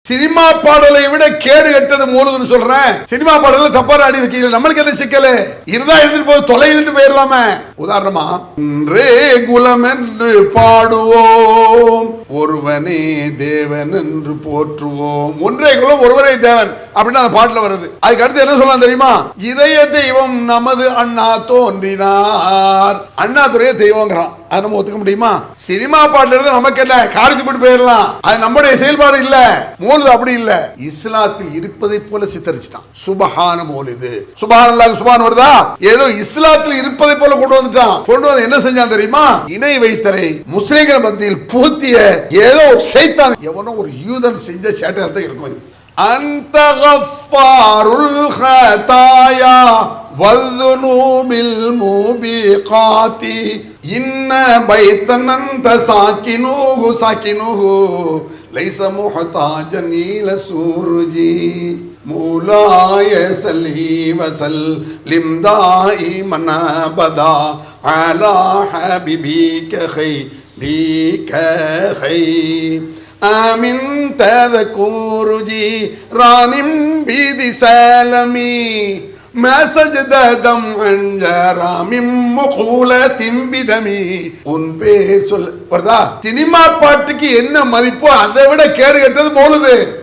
Cinema பாடலை விட கேடு கெட்டது மூலதுன்னு சொல்றேன். சினிமா பாடல தப்பா ஆடி இருக்கீங்க, நம்மளுக்கு என்ன சிக்கல் இருந்தா எழுதிட்டு போய் தொலைந்துட்டு போயிடலாமே. உதாரணமா, இன்றே குலம் என்று பாடுவோம், ஒருவனே தேவன் என்று போற்றுவோம். ஒன்றே குலம் ஒருவரே தேவன் அப்படின்னு அந்த பாட்டுல வருது. அதுக்கு அடுத்து என்ன சொல்லலாம் தெரியுமா? இதய தெய்வம் நமது அண்ணா தோன்றினார். அண்ணா துறைய தெய்வங்கிறான். அது நம்ம ஒத்துக்க முடியுமா? சினிமா பாட்டுல இருந்து நமக்கு என்ன காலேஜ் போட்டு போயிடலாம், அது நம்முடைய செயல்பாடு இல்ல. மோலுது அப்படி இல்ல, இஸ்லாத்தில் இருப்பதை போல சித்தரிச்சிட்டான். சுபஹான மோலுது, சுபஹானல்லாஹ், சுபஹான் வருதா, ஏதோ இஸ்லாத்தில் இருப்பதை போல கொண்டு வந்துட்டான். கொண்டு வந்து என்ன செஞ்சான் தெரியுமா? இணை வைத்தலை முஸ்லிம்கள் மத்தியில் புகுத்திய ஏதோ ஒரு ஷைத்தான், எவனோ ஒரு யூதன் செஞ்ச சேட்டை இருக்கும். அந்த கஃபாருல் ஹதாயா வல்துனூபில் மூபிகாதி இன்ன பைத்தன் அன்த சாக்கினூஹு சாக்கினூஹு லைஸ முஹ்தாஜன் இல சூருஜி மூலாய ஸல்லி வஸல்லிம் தாயிமன் அபதா அலா ஹபீபிக கைரிக கைர் آمن تذكر جيران بذي سالمي ما سجد دمعا جرى من مقولة بدمي. உன் பேர் சொல் வருதா? சினிமா பாட்டுக்கு என்ன மதிப்போ அதை விட கேடு கெட்டது மௌலுது.